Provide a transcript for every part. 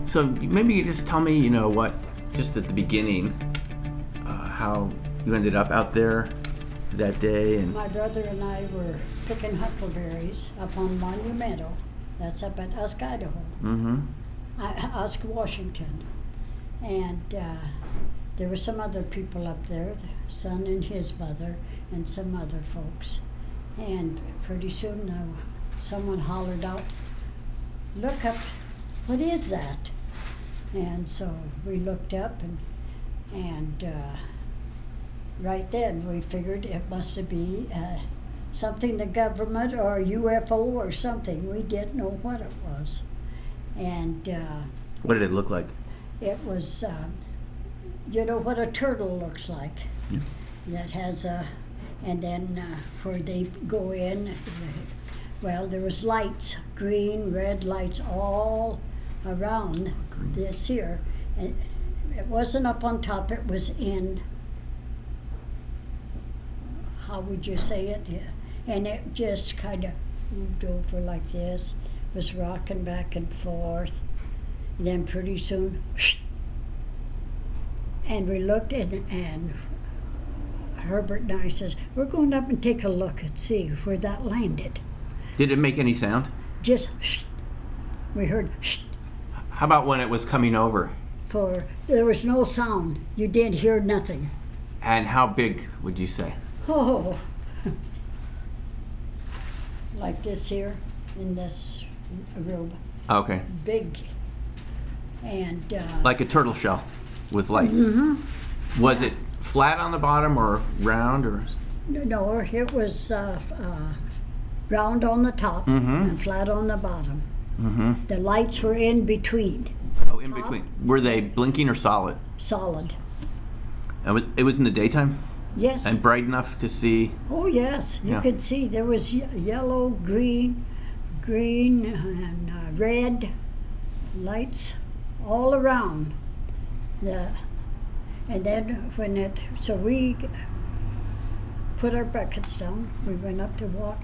So maybe you just tell me, what, just at the beginning, how you ended up out there that day. And My brother and I were picking huckleberries up on Monumental. That's up at Usk, Idaho. Usk, Washington. And there were some other people up there, the son and his mother, and some other folks. And pretty soon someone hollered out, "Look up, what is that?" And so we looked up, and right then we figured it must be something the government or UFO or something. We didn't know what it was. And what did it look like? it was, you know what a turtle looks like. Yeah. That has and then where they go in, well, there was lights, green, red lights all around this here. And it wasn't up on top, it was in, how would you say it? Yeah. And it just kind of moved over like this, was rocking back and forth. And then pretty soon, and we looked and Herbert and I says, "We're going up and take a look and see where that landed." Did it make any sound? Just, we heard, How about when it was coming over? there was no sound. You didn't hear nothing. And how big would you say? Oh, like this here in this room, Okay. big, and Like a turtle shell with lights. Was it flat on the bottom or round or? no, it was round on the top and flat on the bottom. The lights were in between, Oh, in between. Were they blinking or solid? solid. And it was in the daytime Yes. and bright enough to see. Oh yes, you Yeah. could see there was yellow, green, and red lights all around. And then so we put our buckets down. We went up to walk.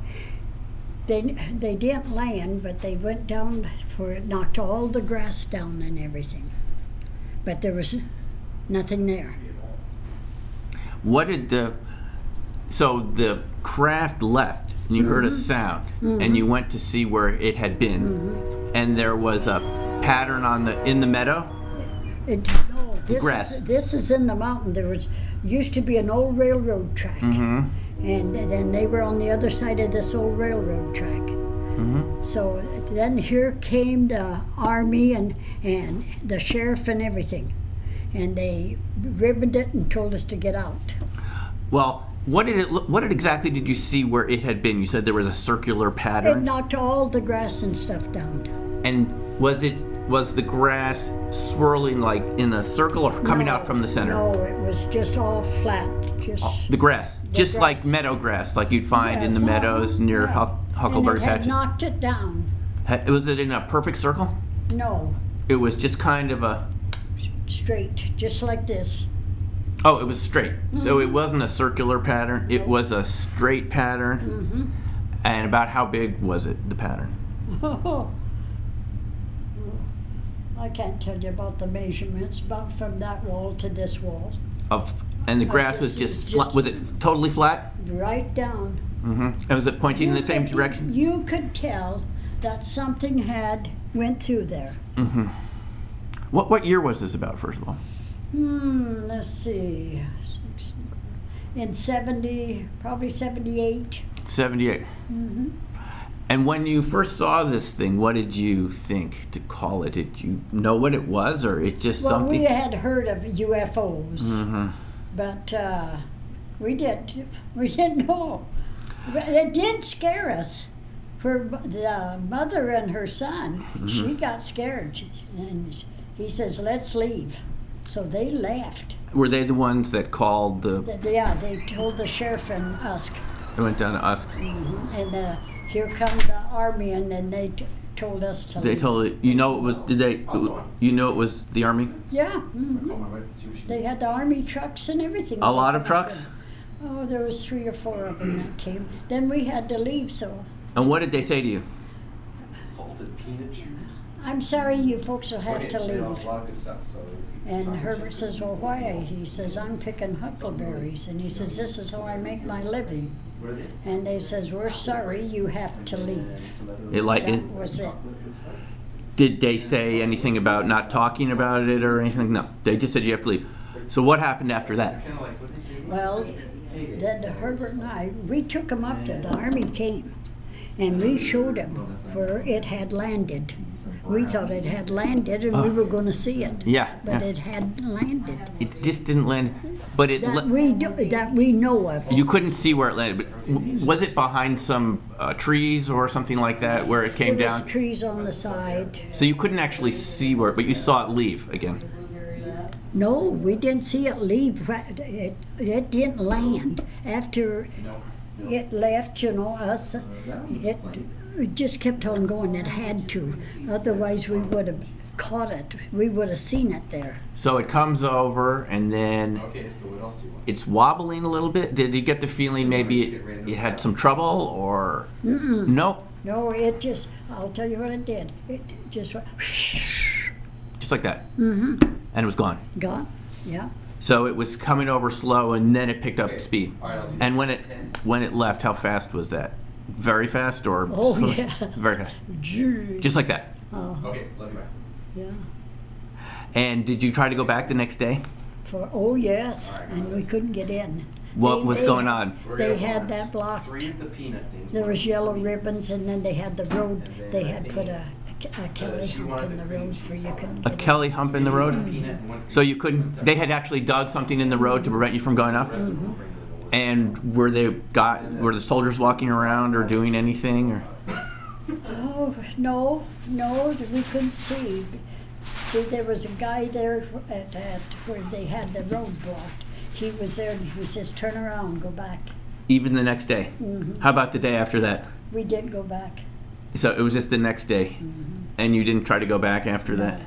They didn't land, but they went down for it, knocked all the grass down and everything. But there was nothing there. What did so the craft left and you heard a sound and you went to see where it had been and there was a pattern in the meadow? No, grass. This is in the mountain. There used to be an old railroad track, and then they were on the other side of this old railroad track. So then here came the army and the sheriff and everything, and they ribboned it and told us to get out. Well, what exactly did you see where it had been? You said there was a circular It pattern. knocked all the grass and stuff down. And was the grass swirling like in a circle or coming out from the center? No, it was just all flat. Just The grass, just like grass. meadow grass, like you'd find in Yes, the meadows near huckleberry and it had patches. knocked it down. Was it in a perfect circle? No, It was just kind of a. straight, just like this. Oh, it was straight. So it wasn't a circular pattern. It was a straight pattern. And about how big was it, the pattern? I can't tell you about the measurements, about from that wall to this wall, And the grass was just flat. Was it totally flat? right down. And was it pointing in the same direction? You could tell that something had went through there. What year was this about, first of all? Let's see. In 70, probably 78. 78. And when you first saw this thing, what did you think to call it? Did you know what it was, or it just Well, something? we had heard of UFOs, but we didn't know. But it did scare us. For the mother and her son, she got scared, and he says, "Let's leave." So they left. Were they the ones that called the? Yeah, they told the sheriff in Usk, They went down to Usk. and here come the army, and then they told us to They leave. told it. You know it was. Did they? You know it was the army. Yeah, they had the army trucks and everything. A lot of trucks. Oh, there was 3 or 4 of them that came. Then we had to leave, so And what did they say to you? Salted peanut shoes. I'm sorry, you folks will have to A leave. lot of good stuff. So And Herbert says, well, why? He says, I'm picking huckleberries. And he says, this is how I make my living. And they says, we're sorry, you have to leave. That was it. Did they say anything about not talking about it or anything? No, they just said you have to leave. So what happened after that? Well, then Herbert and I, we took him up to the Army came, and we showed him where it had landed. We thought it had landed, and we were going to see it. Yeah, But yeah. it hadn't landed. It just didn't land, but it. That we know of. You couldn't see where it landed, but was it behind some trees or something like that where it came There down? was trees on the side. So you couldn't actually see where, but you saw it leave again. No, we didn't see it leave. It didn't land. After it left, us, it just kept on going. It had to. Otherwise, we would have caught it. We would have seen it there. So it comes over and then okay, so what else do you want? it's wobbling a little bit. Did you get the feeling maybe it had some trouble or? No, No, it just, I'll tell you what it did. It just went, just like that. And it was gone. gone. Yeah. So it was coming over slow and then it picked up speed. All right, I'll do And 10. when it left, how fast was that? Very fast or? Oh, slow? yes. Very fast. Just, Just like that. Okay, love you back. yeah. And did you try to go back the next day? Oh, yes. And we couldn't get in. What was going on? They had that blocked. 3 of the peanut things. There was yellow ribbons, and then they had the road. They had put a Kelly hump in the road for you couldn't A get Kelly hump in the road? Peanut and 1 So you couldn't, they had actually dug something in the road to prevent you from going up? And were the soldiers walking around or doing anything or? Oh, no, we couldn't see. See, there was a guy there at where they had the road blocked. He was there and he says, turn around, go back. Even the next day? How about the day after that? We did go back. So it was just the next day? And you didn't try to go back after that?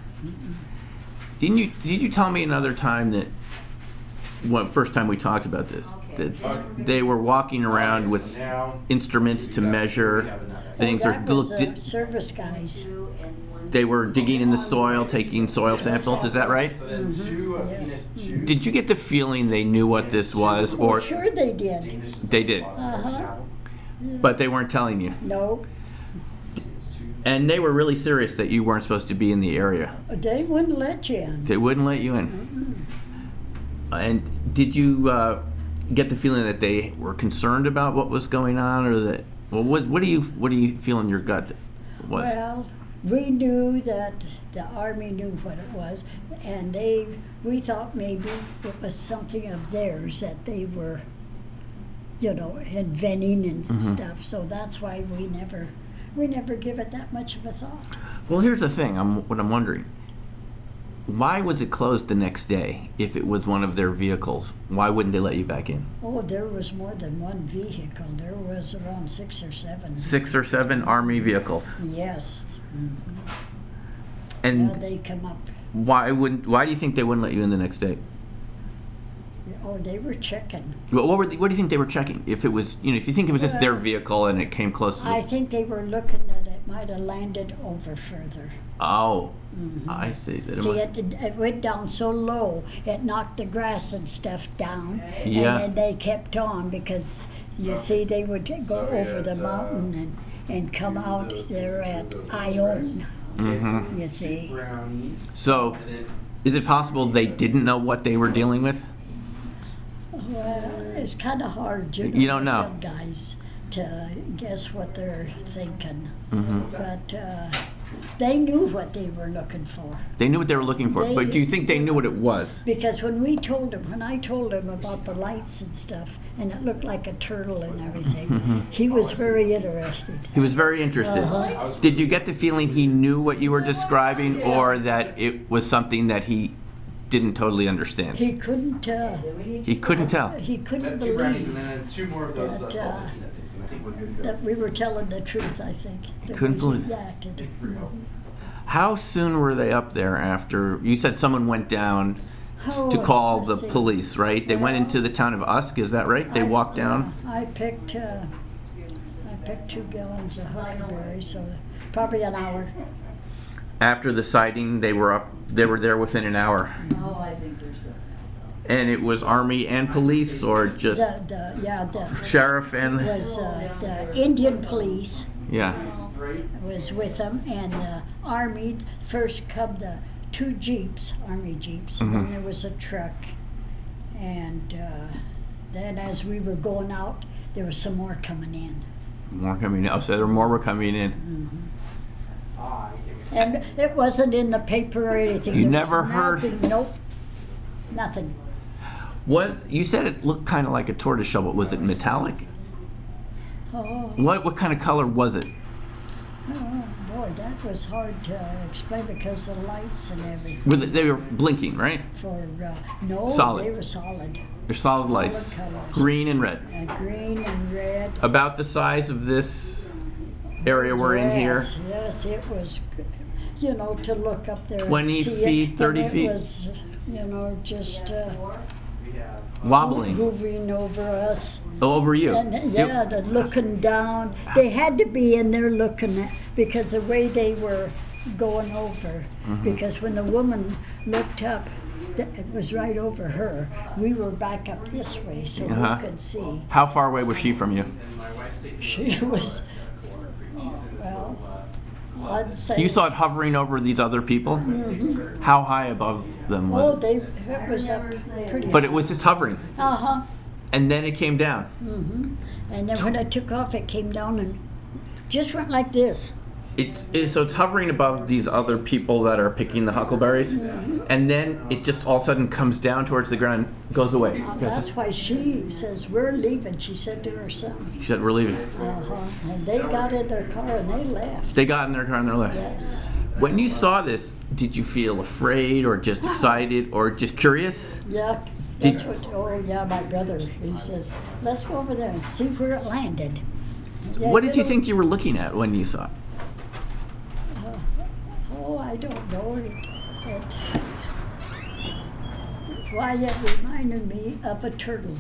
Did you tell me another time that, first time we talked about this, that they were walking around with instruments to measure things? Oh, Or that was service guys. they were digging in the soil, taking soil samples, is that right? So then 2 Yes. peanut juice. Did you get the feeling they knew what this was, Well, or sure they did. they did, Uh-huh. but they weren't telling you? No, And they were really serious that you weren't supposed to be in the area. they wouldn't let you in. They wouldn't let you in. And did you get the feeling that they were concerned about what was going on, or that? Well, what do you feel in your gut was? Well, we knew that the Army knew what it was, and we thought maybe it was something of theirs that they were, inventing and stuff. So that's why we never give it that much of a thought. Well, here's the thing. What I'm wondering. Why was it closed the next day if it was one of their vehicles? Why wouldn't they let you back in? Oh, there was more than one vehicle. There was around 6 or 7. 6 or 7 Army vehicles. Yes. And They come up. why do you think they wouldn't let you in the next day? Oh, they were checking. What do you think they were checking? If it was, if you think it was just their vehicle and it came close to I think they were looking that it might have landed over further. Oh, I see. See, it went down so low, it knocked the grass and stuff down. Yeah. And then they kept on because, you see, they would go over the mountain and come out there at Ione, you see. Brownies. So, is it possible they didn't know what they were dealing with? Well, it's kind of hard, You don't know. with them guys to guess what they're thinking. But they knew what they were looking for. They knew what they were looking for, but do you think they knew what it was? Because when I told him about the lights and stuff, and it looked like a turtle and everything, he was very interested. He was very interested. Did you get the feeling he knew what you were describing, or that it was something that he didn't totally understand? He couldn't. He couldn't tell. He couldn't 2 brownies believe and then 2 more of those that, salted peanut things, and I think we're good to go. that we were telling the truth. I think. That couldn't we believe it. acted. How soon were they up there after? You said someone went down Oh, to call the let's see. police, right? They went Well, into the town of Usk, is that right? They walked down? I picked 2 gallons of Huckleberries, so probably an hour. after the sighting, they were there within an hour. Oh, I think there's something else. And it was Army and police, or just The sheriff and was the Indian police yeah. was with them, and the Army first come the 2 jeeps, Army jeeps, and then there was a truck, and then as we were going out, there was some more coming in. More coming in. Oh, so there more were coming in. And it wasn't in the paper or anything. You There never was heard- nothing, Nope. Nothing. You said it looked kind of like a tortoise shell, but was it metallic? Oh, What kind of color was it? boy, that was hard to explain because of the lights and everything. They were blinking, right? No, Solid. they were solid. They're solid lights, colors. green and red. Green and red. About the size of this area we're in here. Yes, it was, to look up there 20 and see feet, it. 30 and feet? It was, just Wobbling hovering over us. over you. And Yep. they're looking down. They had to be in there looking at, because the way they were going over. Because when the woman looked up, it was right over her. We were back up this way, so Uh-huh. we could see. How far away was she from you? She was, well, I'd say. You saw it hovering over these other people? How high above them Oh, was it? it was up pretty. But it was just hovering. Uh-huh. And then it came down. And then when I took off, it came down and just went like this. So it's hovering above these other people that are picking the huckleberries, and then it just all of a sudden comes down towards the ground, goes away. That's why she says, "We're leaving," she said to her son. She said, "We're leaving." And they got in their car and they left. They got in their car and they're left. Yes. When you saw this, did you feel afraid or just excited or just curious? Yeah. Did- That's what, my brother, he says, "Let's go over there and see where it landed." Yeah, What did you know, think you were looking at when you saw it? Oh, I don't know. It reminded me of a turtle.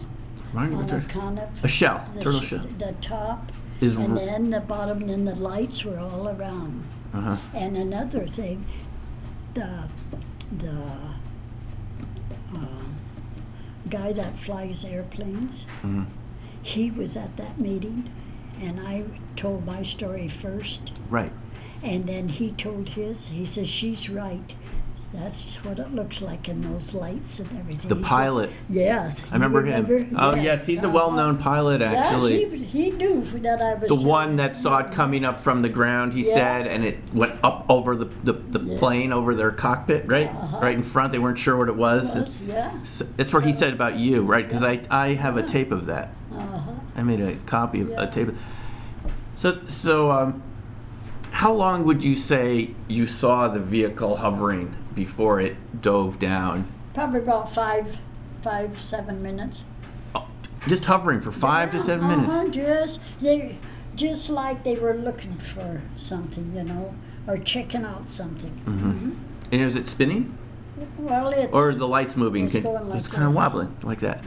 Remind me On of a a kind of A shell, the turtle sh- shell. The top, Is and r- then the bottom, and the lights were all around. Uh-huh. And another thing, the guy that flies airplanes, he was at that meeting, and I told my story first, Right. and then he told his. He says, "She's right. That's what it looks like in those lights and everything." The He says, pilot. yes. I remember him. Oh, yes, he's a well-known pilot, actually. Yeah, he knew that I was The telling one him. that saw it coming up from the ground, he Yeah. said, and it went up over the plane, over their cockpit, right? Right in front. They weren't sure what it was. Was, yeah. That's what he said about you, right? Because I have a tape of that. I made a copy of a tape. So, how long would you say you saw the vehicle hovering before it dove down? Probably about 7 minutes. Just hovering for 5 to 7 minutes. Just like they were looking for something, or checking out something. And is it spinning? Well, it's Or the lights moving? It's going like It's kind of this. wobbling like that.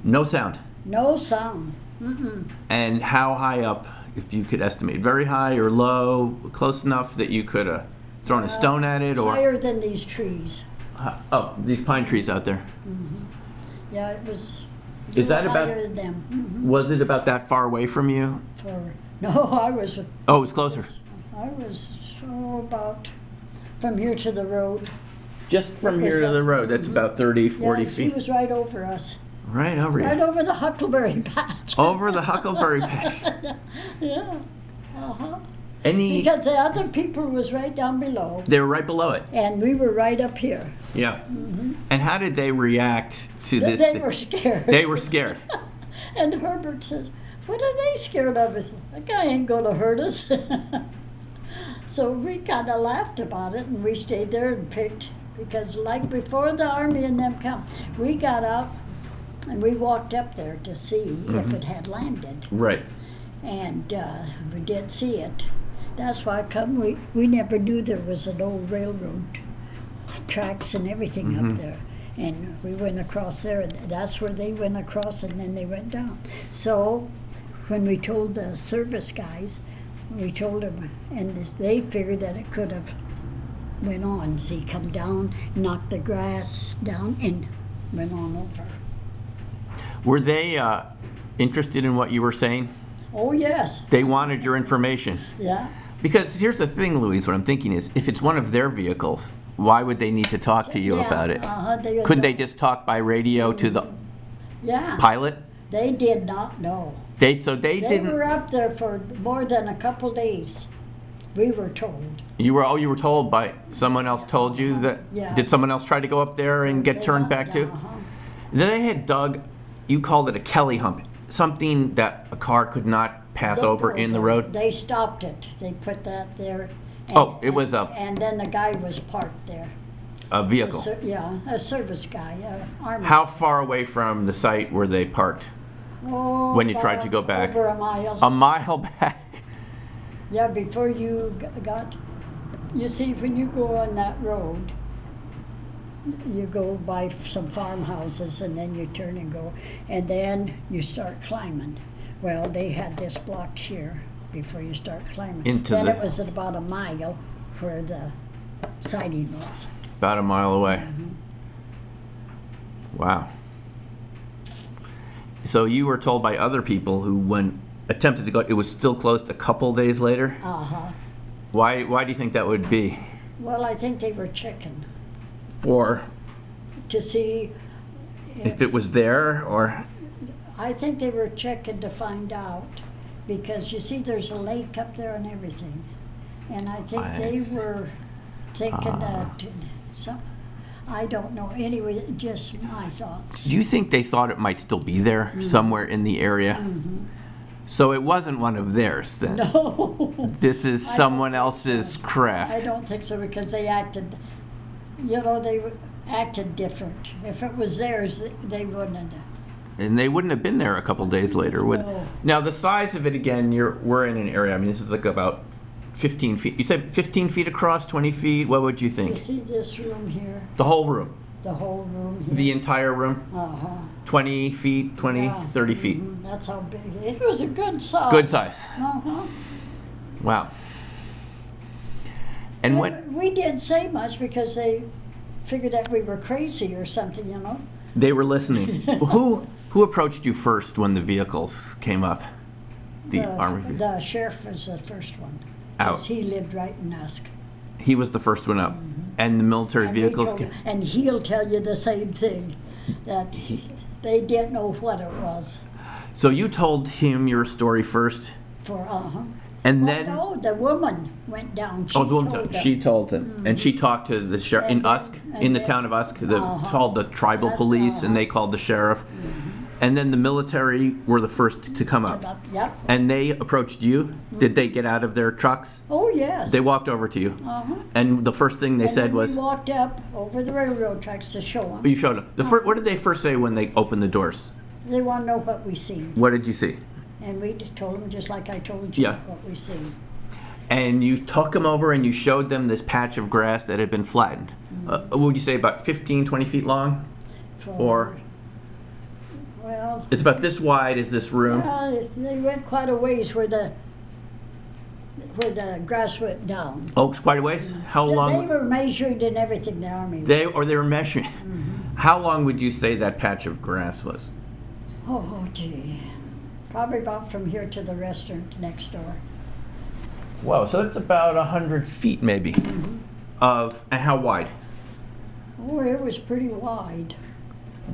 No sound. no sound. And how high up, if you could estimate? Very high or low? Close enough that you could have thrown a stone at it? Or Higher than these trees. these pine trees out there. Yeah, it was. Is that about- higher than them? Was it about that far away from you? No, I was Oh, it was closer. about from here to the road. Just from Is here to that- the road. That's about 30, 40 Yeah, he feet. was right over us. Right over Right you. over the huckleberry patch. Over the huckleberry patch. Yeah. Any? Because the other people was right down below, They were right below it. and we were right up here. Yeah. And how did they react to this? They were scared. They were scared. And Herbert said, "What are they scared of? That guy ain't gonna hurt us." So we kind of laughed about it, and we stayed there and picked, because like before the Army and them come, we got out and we walked up there to see if it had landed. Right. And we did see it. That's why we never knew there was an old railroad tracks and everything up there. And we went across there, and that's where they went across, and then they went down. So when we told the service guys, we told them, and they figured that it could have went on. See, come down, knocked the grass down, and went on over. Were they interested in what you were saying? Oh, yes. They wanted your information. Yeah. Because here's the thing, Louise, what I'm thinking is, if it's one of their vehicles, why would they need to talk to you Yeah, about it? they- Couldn't they just talk by radio to the Yeah. pilot? They did not know. They They didn't. were up there for more than a couple days, we were told. You were told by someone else told you that. Yeah. Did someone else try to go up there and get They turned got- back too? uh-huh. Then they had dug. You called it a Kelly hump, something that a car could not pass over in the road. They stopped it. They put that there. Oh, it was a- And then the guy was parked there. A vehicle. A service guy, army. How far away from the site were they parked? Oh, when you tried to go back? Over a mile. A mile back. Yeah, before you got, you see, when you go on that road, you go by some farmhouses and then you turn and go, and then you start climbing. Well, they had this blocked here before you start climbing. Then it was at about a mile where the siding was. About a mile away. Wow. So you were told by other people who attempted to go, it was still closed a couple days later? Uh-huh. Why do you think that would be? Well, I think they were checking For to see if it was there, or? I think they were checking to find out, because you see there's a lake up there and everything. And I think they were thinking that, I don't know, anyway, just my thoughts. Do you think they thought it might still be there somewhere in the area? So it wasn't one of theirs then? No. This is I don't someone think else's so. craft. I don't think so, because they acted, they acted different. If it was theirs, they wouldn't have. And they wouldn't have been there a couple days later, would? No. Now the size of it again, we're in an area, I mean, this is like about 15 feet. You said 15 feet across, 20 feet, what would you You think? see this room here, The whole room? the whole room here? The entire room? Uh-huh. 20 feet, 20, Yeah. 30 feet? Mhm, that's how big, it was a good size. Good size. Uh-huh. Wow. And when We didn't say much because they figured that we were crazy or something, they were listening, who approached you first when the vehicles came up? The army? The sheriff was the first one. Out. 'Cause he lived right in Usk. He was the first one up. And the military And we vehicles told came? him- and he'll tell you the same thing, that they didn't know what it was So you told him your story first, for, and Well, then... no, the woman went down. Oh, the woman, she told him, and she talked to the sheriff in And then- Usk, and in the then- town of Usk. Uh-huh. Called the tribal That's, police, and they uh-huh. called the sheriff, and then the military were the first to come up. Yep. And they approached you. Did they get out of their trucks? Oh, yes. They walked over to you, Uh-huh. and the first thing they And said then was, we walked up over the railroad tracks to show them. "You showed them." What did they first say when they opened the doors? They want to know what we seen. What did you see? And we told them just like I told you Yeah. what we seen. And you took them over and you showed them this patch of grass that had been flattened. What would you say, about 15, 20 feet long? Or- Well, It's about this wide as this room. they went quite a ways where the grass went down. Oh, it's quite a ways? How They long? were measured and everything, the army. They was. were measuring. How long would you say that patch of grass was? Oh, gee. Probably about from here to the restaurant next door. Whoa, so it's about 100 feet maybe. And how wide? Oh, it was pretty wide.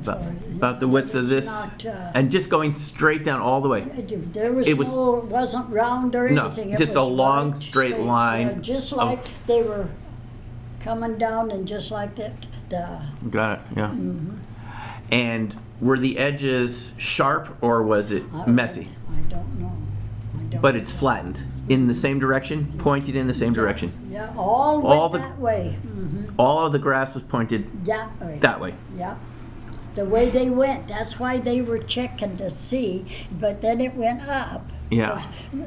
About the width of It's this? not, And just going straight down all the way? There was It was- it wasn't round or No, anything. It just a was long, right straight line Yeah, just of- like they were coming down and just like that. Got it, yeah. And were the edges sharp or was it messy? I don't know. But it's flattened in the same direction, pointed in the same direction. Yeah, all All went the- that way. All of the grass was pointed That way. that way. Yeah. The way they went, that's why they were checking to see, but then it went up. Yeah.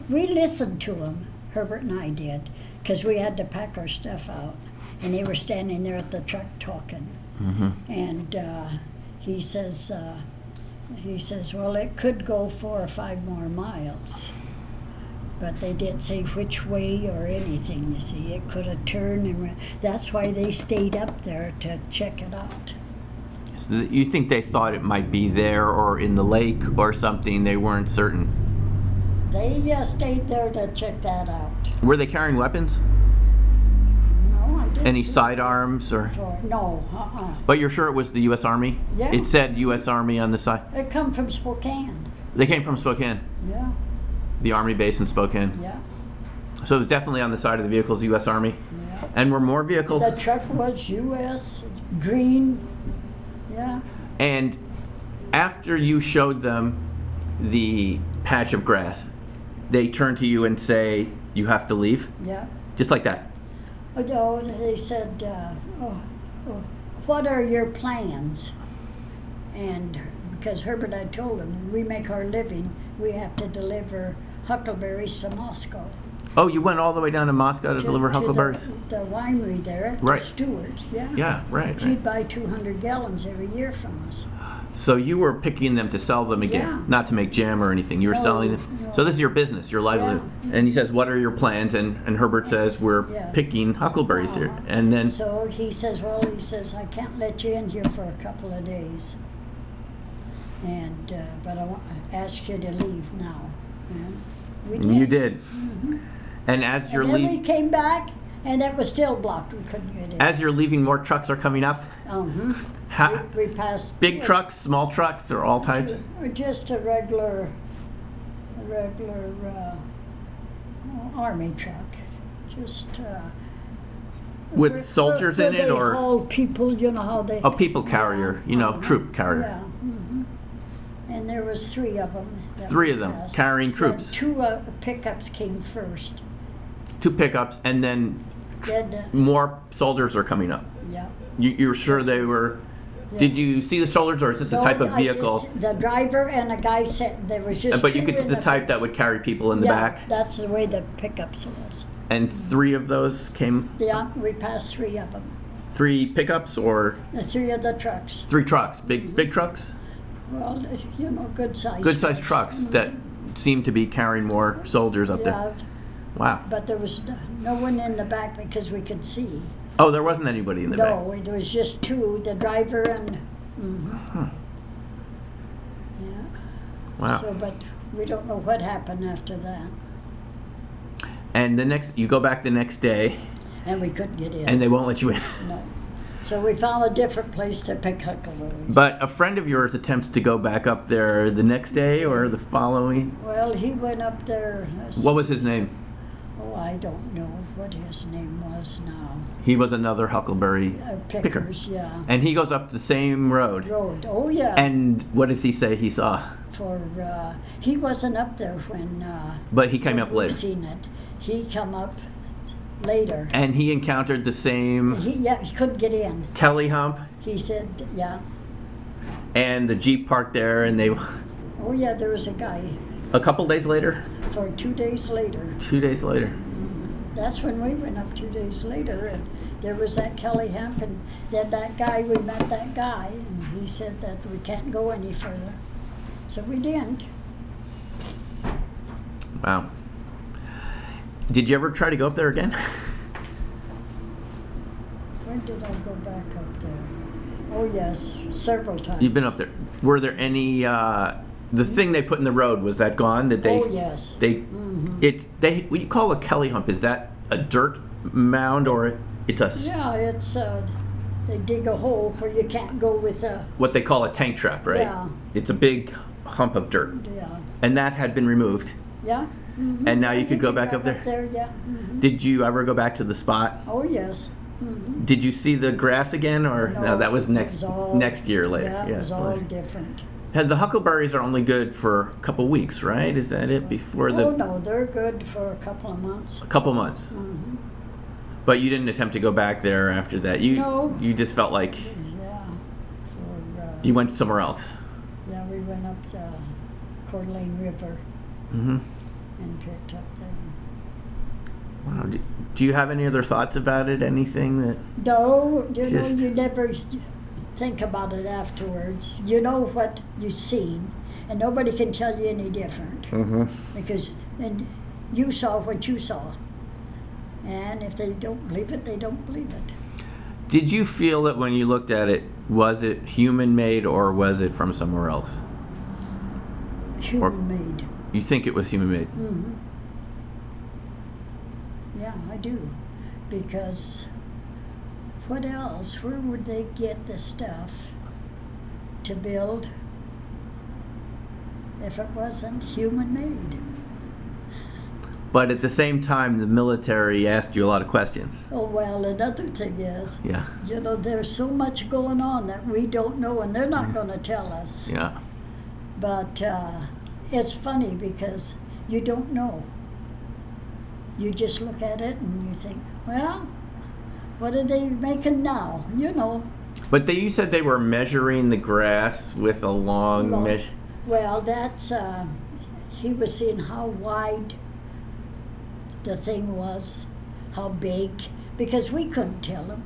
We listened to them, Herbert and I did, because we had to pack our stuff out. And they were standing there at the truck talking. And he says, well, it could go 4 or 5 more miles. But they didn't say which way or anything, you see. It could have turned and that's why they stayed up there to check it out. So you think they thought it might be there or in the lake or something? They weren't certain. They stayed there to check that out. Were they carrying weapons? No, I didn't. Any see sidearms or? No, But you're sure it was the U.S. Army? Yeah. It said U.S. Army on the side. It come from Spokane. They came from Spokane, Yeah, the Army base in Spokane. yeah, So it was definitely on the side of the vehicles, U.S. Army. yeah. And were more vehicles? The truck was U.S. green. Yeah. And after you showed them the patch of grass, they turn to you and say, you have to leave? Yeah. Just like that? Oh, they said, what are your plans? And because Herbert had told him, we make our living, we have to deliver huckleberries to Moscow. Oh, you went all the way down to Moscow to deliver huckleberries? The winery there, Right. to Stewart, yeah. Yeah, right. He'd buy 200 gallons every year from us. So you were picking them to sell them again, Yeah. not to make jam or anything. You were No, selling them. no. So this is your business, your livelihood. Yeah. And he says, "What are your plans?" And Herbert says, "We're Yeah. picking huckleberries here." Uh-huh. And then So he says, I can't let you in here for a couple of days. And, but I ask you to leave now. And we you did. did. Mm-hmm. And as you're And then we leaving, came back, and it was still blocked. We couldn't get in. as you're leaving, more trucks are coming up. Ha- We passed. Big trucks, small trucks, or all types. Or just a regular army truck. Just. With where- soldiers where in it, they or haul people, you know how they. a people carrier, troop carrier. Yeah. And there was 3 of them. that Three we of them passed. carrying troops. But 2 pickups came first. 2 pickups, and then Then, more soldiers are coming up. yeah. You're sure they were? Yeah. Did you see the soldiers, or is this a No, type of I vehicle? the driver and a guy said there was just. But you 2 could see in the type that would carry people in the yeah, back. that's the way the pickups was. And 3 of those came. Yeah, we passed 3 of them. 3 pickups or The 3 of the trucks. 3 trucks, big trucks, Well, good size. good sized trucks that seem to be carrying more soldiers up Yeah, there. Wow. but there was no one in the back because we could see. Oh, there wasn't anybody in the back. No, there was just 2, the driver and. Yeah. Wow. So, but we don't know what happened after that, And you go back the next day, and we couldn't get in. and they won't let you in. No. So we found a different place to pick huckleberries. But a friend of yours attempts to go back up there the next day or the following. Well, he went up there. What was his name? Oh, I don't know what his name was now. He was another huckleberry picker. Pickers, yeah. And he goes up the same road. Oh, yeah. And what does he say he saw? He wasn't up there when. But he came when up we later. Seen it. He come up later. And he encountered the same He couldn't get in. Kelly hump He said, yeah. and the Jeep parked there, and they, Oh, yeah, there was a guy. a couple days later, For 2 days later. 2 days later. That's when we went up 2 days later, and there was that Kelly Hemp, and then that guy, we met that guy, and he said that we can't go any further. So we didn't. Wow. Did you ever try to go up there again? When did I go back up there? Oh, yes, several times. You've been up there. Were there any, the thing they put in the road, was that gone? Did they? Oh, yes. What you call a Kelly hump, is that a dirt mound or it's Yeah, it's, they dig a hole for you can't go with a, what they call a tank trap, right? Yeah. It's a big hump of dirt. yeah. And that had been removed. Yeah? Mhm. And now you could go back up there? Yeah. Mhm. Did you ever go back to the spot? Oh, yes. Mhm. Did you see the grass again, or no? That was it next all- next year later. Yeah, it was so all later. different. And the huckleberries are only good for a couple weeks, right? Is that it? Before the Oh, no, they're good for a couple of months. a couple months. Mhm. But you didn't attempt to go back there after that. No. You just felt like Yeah. you went somewhere else. Yeah, we went up the Coeur d'Alene River Mm-hmm. and picked up there. Wow. Do you have any other thoughts about it? Anything that? No, Just- you never think about it afterwards. You know what you've seen, and nobody can tell you any different. Mm-hmm. Because and you saw what you saw. And if they don't believe it, they don't believe it. Did you feel that when you looked at it, was it human-made or was it from somewhere else? Human-made. You think it was human-made? Mm-hmm. Yeah, I do. Because what else? Where would they get the stuff to build if it wasn't human-made? But at the same time, the military asked you a lot of questions. Oh, well, another thing is, Yeah. you know, there's so much going on that we don't know, and they're not going to tell us. Yeah. But it's funny because you don't know. You just look at it and you think, well, what are they making now? You know. But you said they were measuring the grass with a long mesh. Well, that's, he was seeing how wide the thing was, how big, because we couldn't tell him.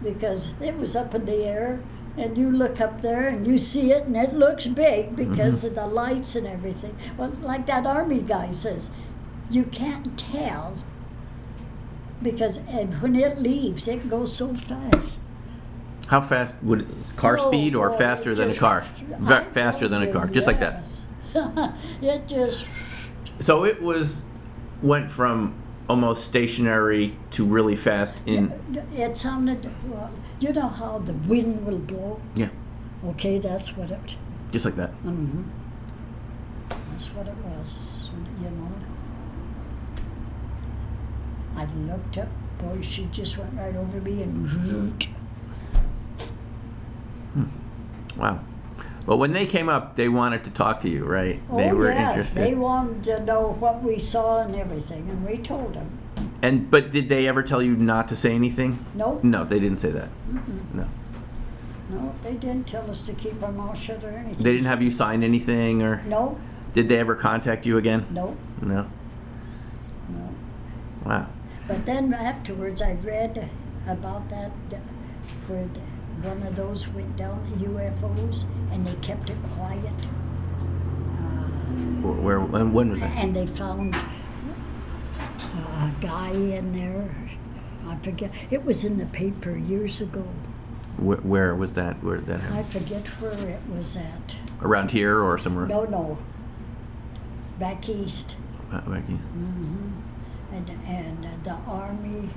Because it was up in the air, and you look up there and you see it, and it looks big because of the lights and everything. Well, like that Army guy says, you can't tell because and when it leaves, it goes so fast. How fast would car speed or faster than a car? Faster than a car, just like that. It just. So it went from almost stationary to really fast in. It sounded. Well, you know how the wind will blow. Yeah. Okay, that's what it. Just like that. Mm-hmm. That's what it was. You know. I looked up. Boy, she just went right over me and. Wow. Well, when they came up, they wanted to talk to you, right? They were interested. They wanted to know what we saw and everything, and we told them. But did they ever tell you not to say anything? Nope. No, they didn't say that. Mm-mm. No. No, they didn't tell us to keep our mouth shut or anything. They didn't have you sign anything, or No, did they ever contact you again? no, No. no. Wow. But then afterwards, I read about that where one of those went down, the UFOs, and they kept it quiet. Where and when was that? And they found a guy in there. I forget. It was in the paper years ago. Where was that? Where did that happen? I forget where it was at. Around here or somewhere? No. Back east. Back east. Mm-hmm. And the Army.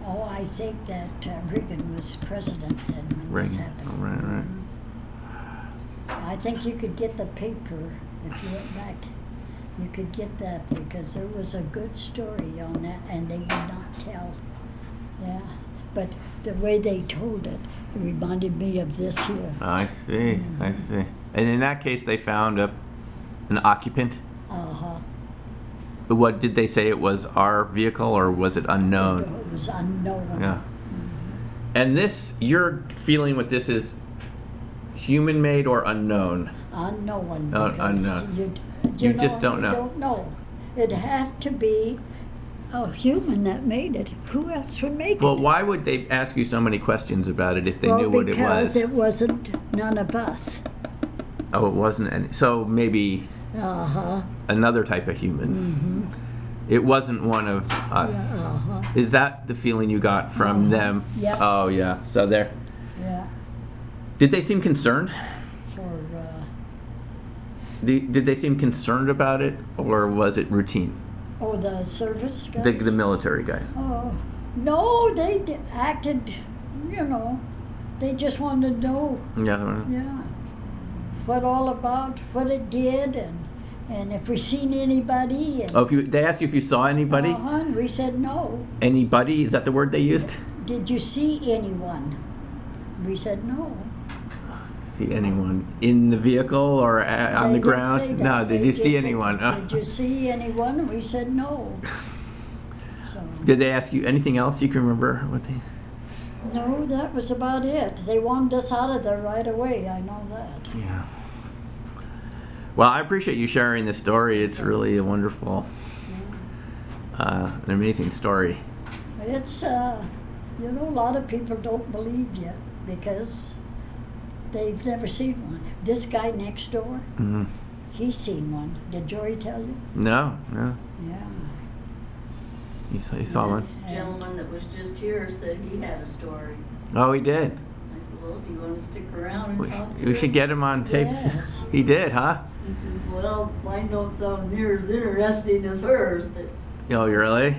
Oh, I think that Reagan was president then when this happened. Oh, right. Mm-hmm. I think you could get the paper if you went back. You could get that because there was a good story on that, and they would not tell. Yeah, but the way they told it, it reminded me of this here. I see. Mm-hmm. I see. And in that case, they found an occupant. Uh-huh. What did they say? It was our vehicle, or was it unknown? It was unknown. Yeah. And this, your feeling with this is human-made or unknown? Unknown. Because Unknown. You just don't know. You don't know. It'd have to be a human that made it. Who else would make Well, it? why would they ask you so many questions about it if they knew what it was? Because it wasn't none of us. Oh, it wasn't any. So maybe Uh-huh. another type of human. Mm-hmm. It wasn't one of us. Uh-huh. Is that the feeling you got from them? Yep. Oh, yeah. So there. Yeah. Did they seem concerned? For, Did they seem concerned about it, or was it routine? the service guys? The military guys. Oh, no, they acted, you know, they just wanted to know, Yeah. yeah, what all about, what it did, and if we seen anybody. And, Oh, they asked you if you saw anybody? and we said no. Anybody? Is that the word they used? Did you see anyone? We said no. See anyone in the vehicle or on They the did ground? say that. No. Did They you just see said, anyone? Did you see anyone? We said no. So. Did they ask you anything else you can remember? What they? No, that was about it. They wanted us out of there right away. I know that. Yeah. Well, I appreciate you sharing this story. It's really a wonderful, an amazing story. It's, you know, a lot of people don't believe you because they've never seen one. This guy next door, Mm-hmm. he seen one. Did Jory tell you? No, no. Yeah. He saw one. This gentleman that was just here said he had a story. Oh, he did. I said, well, do you want to stick around and We, talk to we him? should get him on tape. Yes. He did, huh? He says, well, mine don't sound near as interesting as hers, but Oh, really?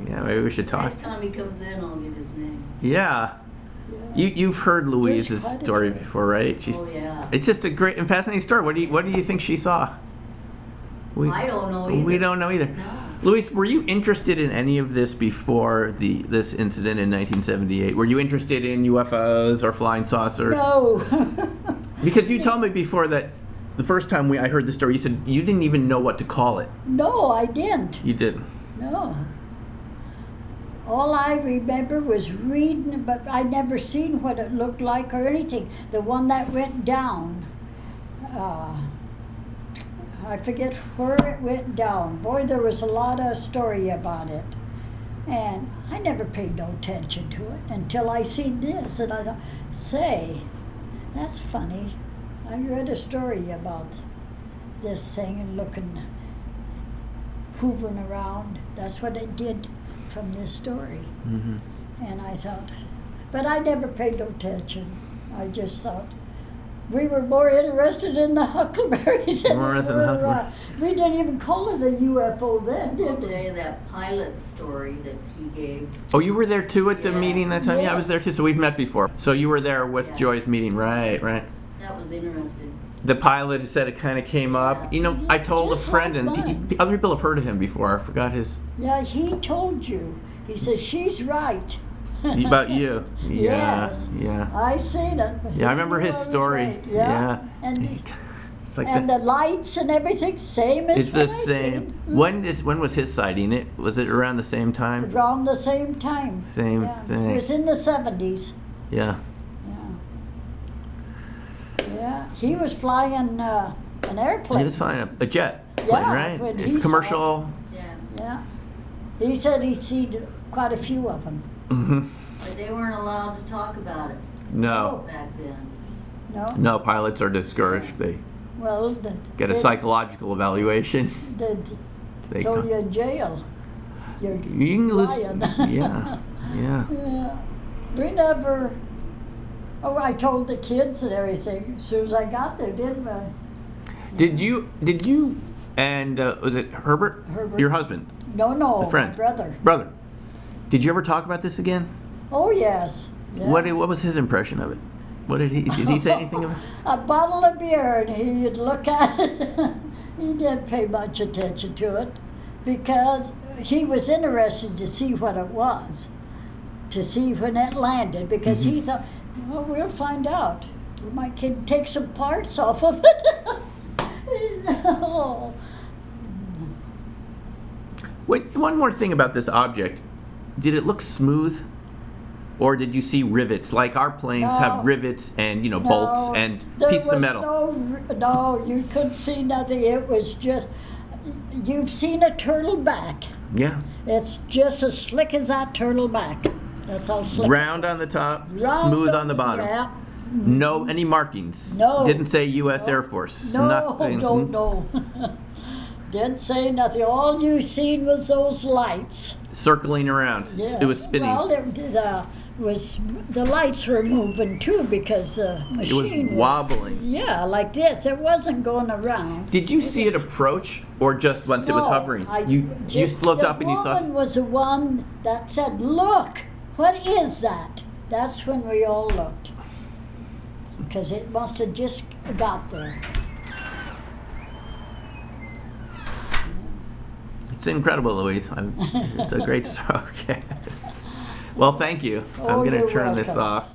Yeah, maybe we should talk. next time he comes in, I'll get his name. Yeah. Yeah. You've heard Louise's quite a story few. before, right? Oh, yeah. It's just a great and fascinating story. What do you think she saw? I don't know either. We don't know either. No. Louise, were you interested in any of this before this incident in 1978? Were you interested in UFOs or flying saucers? No. Because you told me before that the first time I heard the story, you said you didn't even know what to call it. No, I didn't. You didn't. No. All I remember was reading, but I never seen what it looked like or anything. The one that went down, I forget where it went down. Boy, there was a lot of story about it. And I never paid no attention to it until I seen this. And I thought, say, that's funny. I read a story about this thing and hovering around. That's what it did from this story. Mm-hmm. And I thought, but I never paid no attention. I just thought we were more interested in the Huckleberries than More interested in the Huckleberries. we didn't even call it a UFO then, I'll did tell we? you that pilot story that he gave. Oh, you were there too at the Yeah. meeting that time? Yeah, I was Yes. there too. So we've met before. So you were there with Yeah. Joy's meeting, right? That was interesting. The pilot said it kind of came up. You know, I told a Just friend, like and mine. other people have heard of him before. I forgot his Yeah, he told you. He said, she's right. about you. Yeah, Yes. yeah, I seen it. yeah. I remember his story. Right. Yeah. And It's like and the, the lights and everything, same as it's the what I same. seen. When was his sighting? Was it around the same time? Around the same time. Same Yeah. thing. It was in the 70s. Yeah. Yeah, he was flying an airplane. He was flying a jet plane, Yeah, right? when It's he saw commercial. Yeah. Yeah, he said he'd seen quite a few of them. Hmm. But they weren't allowed to talk about it No, back then. No, no. Pilots are discouraged. They well, get a psychological evaluation. They throw come- you in jail. You're You can lose. lying. Yeah, yeah. Yeah, we never. Oh, I told the kids and everything as soon as I got there, didn't I? Did you, and was it Herbert? Herbert. Your husband, No, a friend, my brother. brother. Did you ever talk about this again? Oh yes. Yeah. What was his impression of it? Did he say anything of it? A bottle of beer, and he'd look at it. He didn't pay much attention to it because he was interested to see what it was, to see when it landed, because he thought, well, we'll find out. We might take some parts off of it. Oh. Wait, one more thing about this object. Did it look smooth? Or did you see rivets? Like our planes No. have rivets and, bolts No, and there pieces of was metal. No, you couldn't see nothing. It was just, you've seen a turtle back. Yeah. It's just as slick as that turtle back. That's how slick. Round on the top, Round smooth on the bottom. Yeah. No, any markings? No. Didn't say U.S. Air Force? No, Nothing? no. Didn't say nothing. All you seen was those lights. Circling around. Yeah. It was spinning. Well, the lights were moving too because the It was machine wobbling. Yeah, like this. It wasn't going around. Did you see it was- approach, or just once it was No, hovering? I You just looked the up and you saw. woman was the one that said, "Look, what is that?" That's when we all looked, because it must have just got there. It's incredible, Louise. It's a great story. Okay. Well, thank you. Oh, I'm going you're to turn this welcome. off.